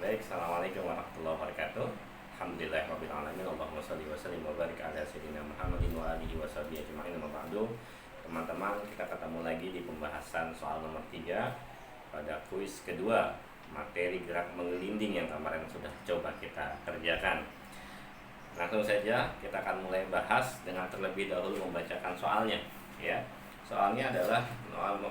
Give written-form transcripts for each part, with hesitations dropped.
Baik, assalamualaikum warahmatullahi wabarakatuh. Alhamdulillahirabbil alamin. Allahumma shalli wa sallim wa barik ala sayyidina Muhammadin wa alihi washabihi ajma'in. Amma ba'du. Teman-teman, kita ketemu lagi di pembahasan soal nomor 3 pada kuis kedua materi gerak menggelinding yang kemarin sudah coba kita kerjakan. Langsung saja kita akan mulai bahas dengan terlebih dahulu membacakan soalnya, ya. Soalnya adalah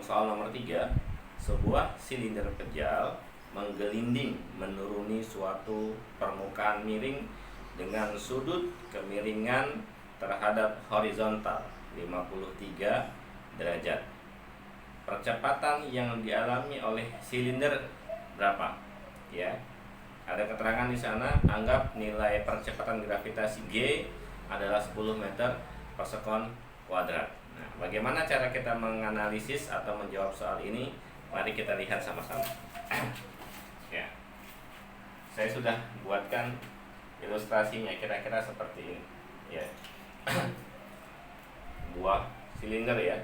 soal nomor 3. Sebuah silinder kejal menggelinding menuruni suatu permukaan miring dengan sudut kemiringan terhadap horizontal 53 derajat. Percepatan yang dialami oleh silinder berapa? Ya. Ada keterangan di sana, anggap nilai percepatan gravitasi G adalah 10 meter per sekon kuadrat. Nah, bagaimana cara kita menganalisis atau menjawab soal ini? Mari kita lihat sama-sama. Ya, saya sudah buatkan ilustrasinya kira-kira seperti ini. Ya, buah silinder ya,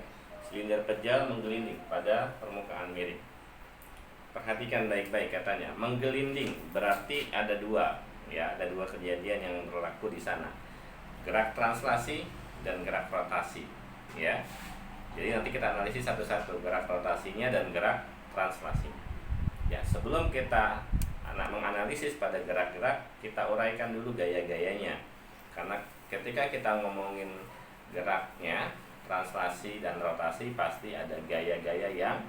silinder kejal menggelinding pada permukaan miring. Perhatikan baik-baik katanya, menggelinding berarti ada dua, ya, ada dua kejadian yang berlaku di sana. Gerak translasi dan gerak rotasi, ya. Jadi nanti kita analisis satu-satu gerak rotasinya dan gerak translasinya. Ya, sebelum kita menganalisis pada gerak-gerak, kita uraikan dulu gaya-gayanya. Karena ketika kita ngomongin geraknya, translasi dan rotasi, pasti ada gaya-gaya yang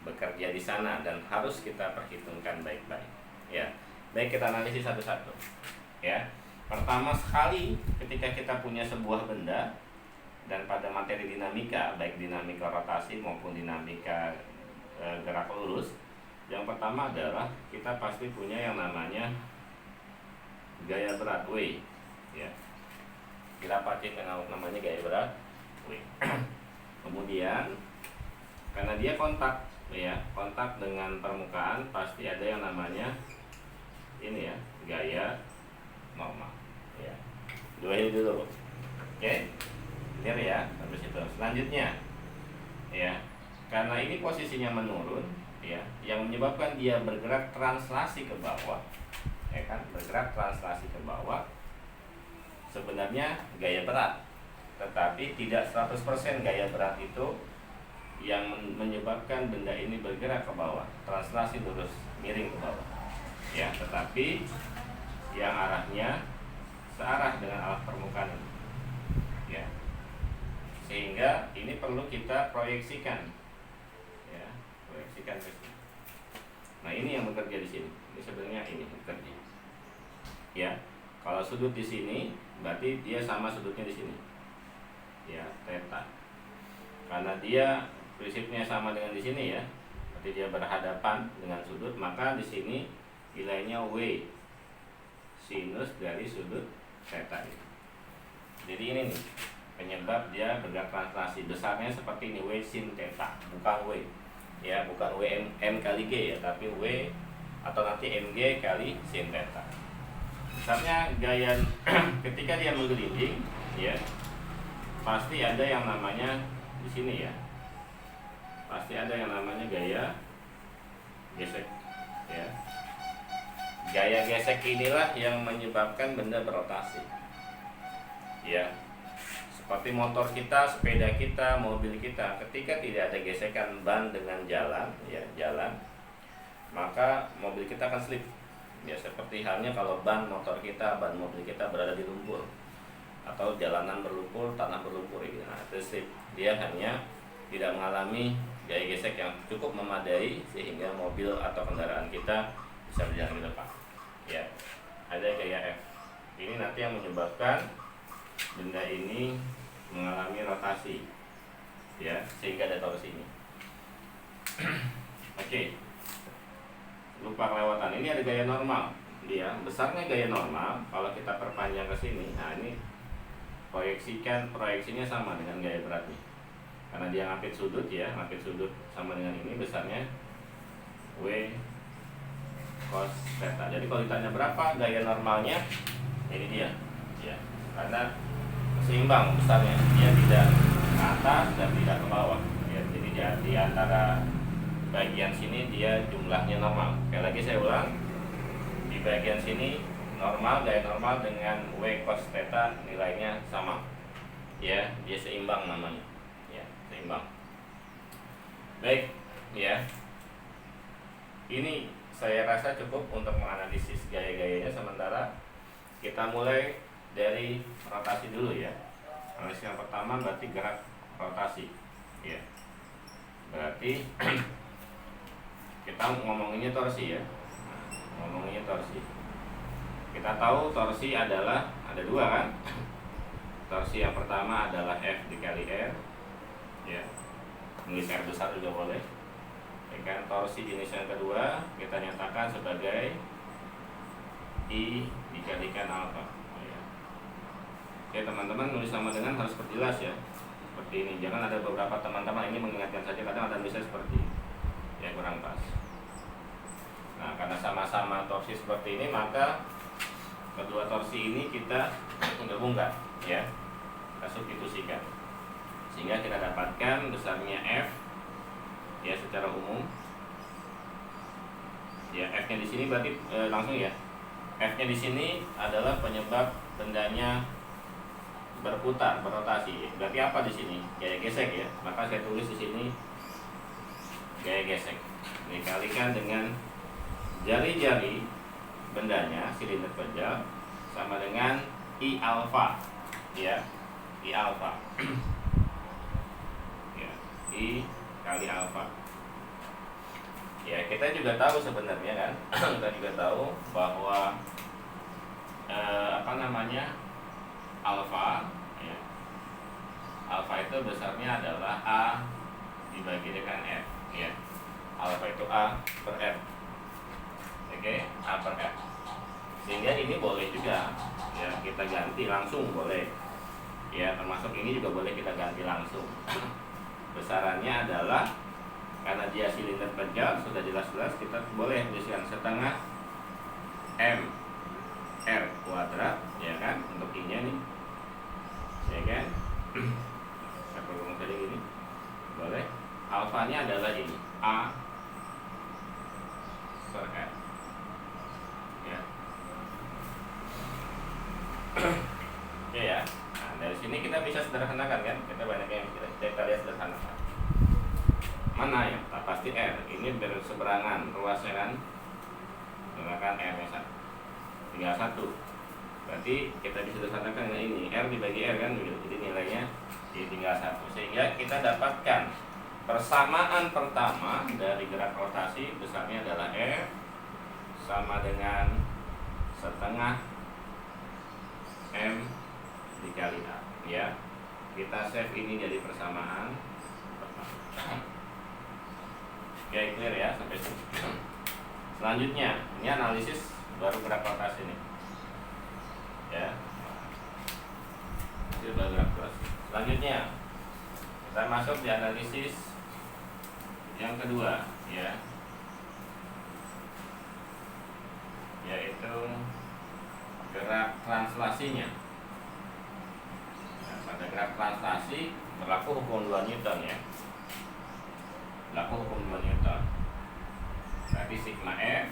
bekerja di sana dan harus kita perhitungkan baik-baik. Ya, baik, kita analisis satu-satu. Ya, pertama sekali ketika kita punya sebuah benda dan pada materi dinamika, baik dinamika rotasi maupun dinamika gerak lurus, yang pertama adalah kita pasti punya yang namanya gaya berat W, ya. Kita pakai namanya gaya berat W. Kemudian karena dia kontak, ya, kontak dengan permukaan, pasti ada yang namanya ini ya, gaya normal, ya. Dua ini dulu, oke, clear ya sampai situ. Selanjutnya, ya, karena ini posisinya menurun, ya, yang menyebabkan dia bergerak translasi ke bawah, ya kan, bergerak translasi ke bawah, sebenarnya gaya berat, tetapi tidak 100% gaya berat itu yang menyebabkan benda ini bergerak ke bawah, translasi lurus miring ke bawah, ya, tetapi yang arahnya searah dengan alat permukaan ini, ya, sehingga ini perlu kita proyeksikan, ya, proyeksikan ke sini. Nah, ini yang bekerja di sini. Ini sebenarnya ini bekerja, ya. Kalau sudut di sini, berarti dia sama sudutnya di sini, ya, theta. Karena dia prinsipnya sama dengan di sini, ya, berarti dia berhadapan dengan sudut, maka di sini nilainya W, sinus dari sudut theta ini. Jadi ini nih penyebab dia bergerak translasi, besarnya seperti ini, W sin theta, bukan W, ya, bukan W M kali G, ya, tapi W atau nanti MG kali sin theta. Besarnya gaya ketika dia menggelinding, ya, pasti ada yang namanya di sini, ya, pasti ada yang namanya gaya gesek, ya. Gaya gesek inilah yang menyebabkan benda berotasi, ya. Seperti motor kita, sepeda kita, mobil kita, ketika tidak ada gesekan ban dengan jalan, ya, jalan, maka mobil kita akan slip. Ya, seperti halnya kalau ban motor kita, ban mobil kita berada di lumpur atau jalanan berlumpur, tanah berlumpur, ya, nah, itu slip. Dia hanya tidak mengalami gaya gesek yang cukup memadai sehingga mobil atau kendaraan kita bisa berjalan ke depan. Ya, ada gaya F. Ini nanti yang menyebabkan benda ini mengalami rotasi, ya, sehingga ada torsinya. Oke. Lupa kelewatan. Ini ada gaya normal, dia besarnya gaya normal. Kalau kita perpanjang ke sini, nah ini proyeksinya sama dengan gaya beratnya. Karena dia ngapit sudut, ya, ngapit sudut sama dengan ini, besarnya W cos theta. Jadi kalau ditanya berapa gaya normalnya, ini dia, ya, karena seimbang besarnya, dia tidak ke atas dan tidak ke bawah, ya. Jadi di antara bagian sini dia jumlahnya normal. Sekali lagi saya ulang, Di bagian sini normal, gaya normal dengan W cos theta nilainya sama. Ya, dia seimbang namanya. Ya, seimbang. Baik, ya. Ini saya rasa cukup untuk menganalisis gaya-gayanya, sementara kita mulai dari rotasi dulu ya. Analisis yang pertama berarti gerak rotasi. Ya. Berarti kita ngomonginnya torsi ya. Ngomonginnya torsi. Kita tahu torsi adalah ada dua kan? Torsi yang pertama adalah F dikali R, ya. Tulis R besar juga boleh. Ya kan? Torsi jenis yang kedua kita nyatakan sebagai I dikalikan alfa. Oh, ya. Oke teman-teman, nulis sama dengan harus perjelas ya. Seperti ini. Jangan ada beberapa teman-teman ini mengingatkan saja, kadang ada bisa seperti ini. Ya kurang pas. Nah, karena sama-sama torsi seperti ini, maka kedua torsi ini kita gabungkan ya, kita substitusikan sehingga kita dapatkan besarnya F ya secara umum ya. F nya di sini berarti langsung ya, F nya di sini adalah penyebab bendanya berputar, berotasi. Berarti apa di sini? Gaya gesek ya, maka saya tulis di sini gaya gesek dikalikan dengan jari-jari bendanya, silinder pejal, sama dengan I alfa ya, I alfa ya, I kali alfa ya. Kita juga tahu sebenarnya kan kita juga tahu bahwa alfa ya, alfa itu besarnya adalah A dibagi dengan F ya. Alfa itu A per F. Oke, A per F. Sehingga ini boleh juga ya kita ganti langsung boleh ya, termasuk ini juga boleh kita ganti langsung. Besarannya adalah karena dia silinder pejal, sudah jelas-jelas kita boleh tuliskan setengah M R kuadrat ya kan, untuk I nya nih ya kan. Saya perlu tadi gini boleh. Alfanya adalah ini A per F ya. Oke ya. Nah, dari sini kita bisa sederhanakan kan, kita banyak yang kita lihat sederhanakan. Mana yang pasti R ini berseberangan ruasnya kan, menggunakan R nya tinggal 1. Berarti kita bisa sederhanakan dengan ini R dibagi R kan, jadi nilainya tinggal 1. Sehingga kita dapatkan persamaan pertama dari gerak rotasi besarnya adalah R sama dengan setengah M dikali A ya. Kita save ini jadi persamaan pertama. Oke, clear ya sampai sini. Selanjutnya ini analisis baru gerak rotasi ini ya. Ini baru gerak rotasi. Selanjutnya kita masuk di analisis yang kedua ya, yaitu gerak translasinya. Nah, pada gerak translasi berlaku hukum 2 Newton ya, berlaku hukum 2 Newton. Berarti sigma F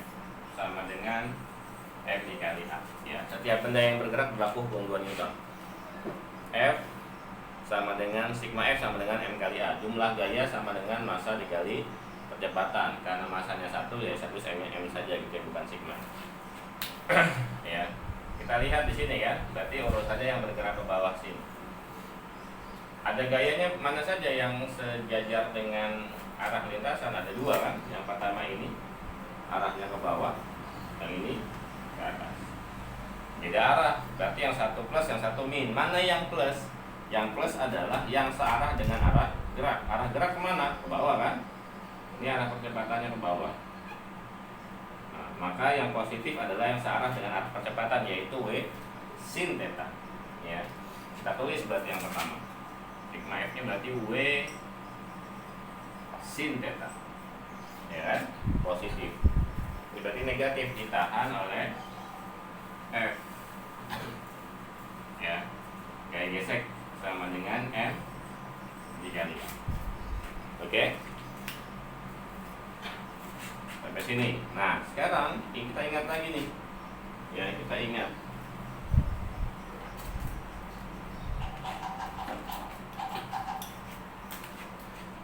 sama dengan F dikali A ya. Setiap benda yang bergerak berlaku hukum 2 Newton. F sama dengan sigma F sama dengan M kali A. Jumlah gaya sama dengan massa dikali percepatan. Karena massanya 1 ya 1 M saja gitu ya, bukan sigma. Ya. Kita lihat di sini ya. Berarti urusannya yang bergerak ke bawah sini. Ada gayanya mana saja yang sejajar dengan arah lintasan? Ada 2 kan. Yang pertama ini arahnya ke bawah, yang ini ke atas. Beda arah. Berarti yang 1 plus, yang 1 min. Mana yang plus? Yang plus adalah yang searah dengan arah gerak. Arah gerak kemana? Ke bawah kan? Ini arah percepatannya ke bawah. Nah, maka yang positif adalah yang searah dengan arah percepatan, yaitu W sin theta. Ya, kita tulis berarti yang pertama. Sigma F nya berarti W sin theta. Ya kan? Positif. Ini berarti negatif, ditahan oleh F. Ya, gaya gesek sama dengan M dikali. Oke. Sampai sini. Nah, sekarang kita ingat lagi nih. Ya, kita ingat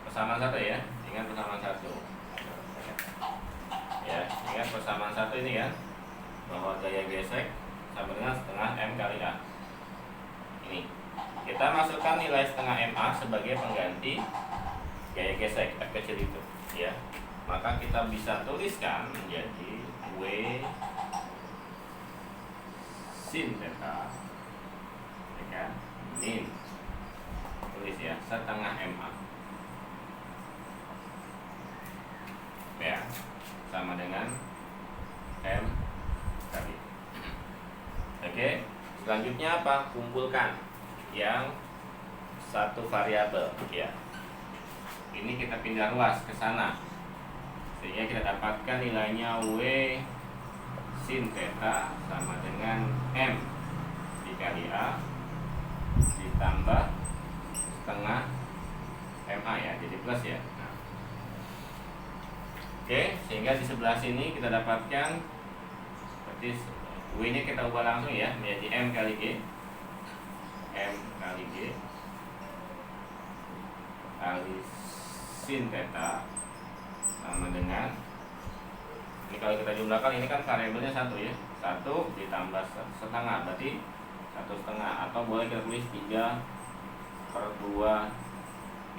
persamaan satu ya, ingat persamaan satu ya, ingat persamaan satu ini kan, bahwa gaya gesek sama dengan setengah M kali A. Ini kita masukkan nilai setengah MA sebagai pengganti gaya gesek F kecil itu ya, maka kita bisa tuliskan menjadi W sin theta ya kan, min, tulis ya, setengah MA ya, sama dengan M kali. Oke, selanjutnya apa? Kumpulkan yang satu variabel ya. Ini kita pindah ruas ke sana sehingga kita dapatkan nilainya W sin theta sama dengan M dikali A ditambah setengah MA ya, jadi plus ya. Oke, sehingga di sebelah sini kita dapatkan berarti W nya kita ubah langsung ya menjadi M kali G, M kali G kali sin theta sama dengan, ini kalau kita jumlahkan ini kan variabelnya satu ya, 1 ditambah setengah berarti 1/2, atau boleh kita tulis 3/2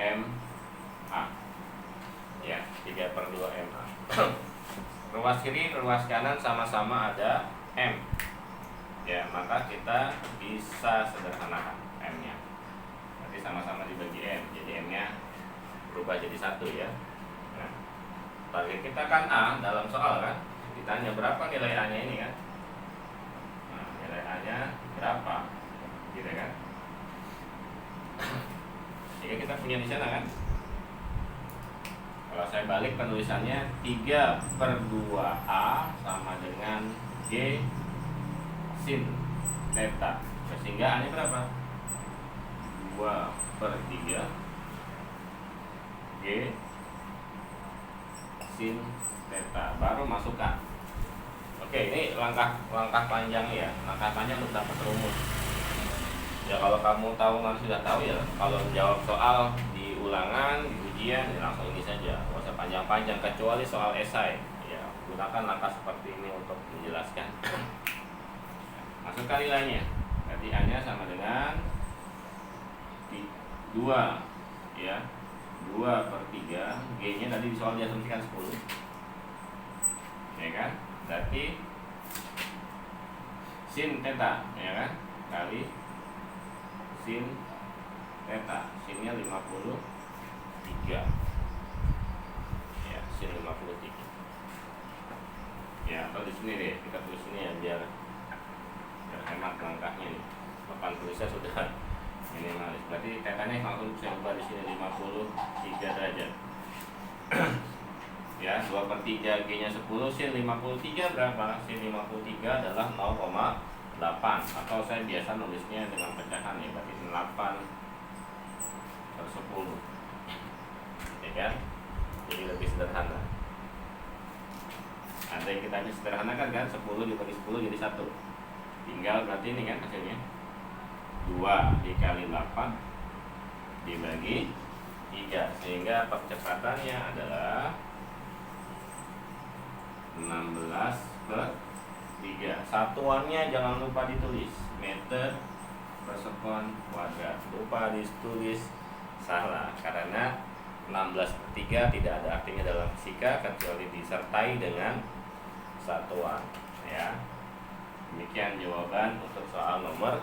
MA ya, 3/2 MA. Ruas kiri, ruas kanan sama-sama ada M ya, maka kita bisa sederhanakan M nya, berarti sama-sama dibagi M, jadi M nya berubah jadi 1 ya. Nah, target kita kan A dalam soal kan, ditanya berapa nilai A nya ini kan, nah, nilai A nya berapa gitu kan. Jika kita punya di sana kan, kalau saya balik penulisannya 3/2A sama dengan G sin theta, sehingga A nya berapa? 2/3 G sin theta, baru masukkan. Oke, ini langkah panjang ya, langkah panjang untuk dapat rumus. Ya kalau kamu tahu, kan sudah tahu ya, kalau jawab soal di ulangan, di ujian, ya langsung ini saja, nggak usah panjang-panjang, kecuali soal esai ya, gunakan langkah seperti ini untuk menjelaskan. Masukkan nilainya, berarti A nya sama dengan 2 ya, 2/3, G nya tadi di soal diasumsikan 10 ya kan, berarti sin theta ya kan, kali sin theta, sinnya 53 ya, sin 53 ya, atau di sini deh kita tulis ini ya, biar hemat langkahnya nih, papan tulisnya sudah minimalis, berarti tetanya langsung saya ubah di sini 53 derajat ya, 2/3 G nya 10, sin 53 berapa? Sin 53 adalah 0,8, atau saya biasa nulisnya dengan pecahan ya, berarti 8/10 ya kan, jadi lebih sederhana. Ada yang kita sederhanakan kan, 10 dibagi 10 jadi 1, tinggal berarti ini kan hasilnya 2 dikali 8 dibagi 3, sehingga percepatannya adalah 16/3. Satuannya jangan lupa ditulis, meter per sekon kuadrat. Lupa ditulis, salah, karena 16/3 tidak ada artinya dalam fisika kecuali disertai dengan satuan ya. Demikian jawaban untuk soal nomor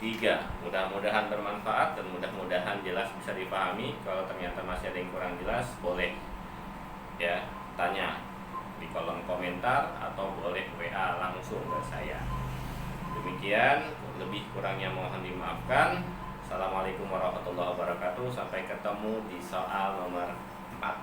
3. Mudah-mudahan bermanfaat dan mudah-mudahan jelas bisa dipahami. Kalau ternyata masih ada yang kurang jelas, boleh ya tanya di kolom komentar atau boleh WA langsung ke saya. Demikian, lebih kurangnya mohon dimaafkan. Assalamualaikum warahmatullahi wabarakatuh. Sampai ketemu di soal nomor 4.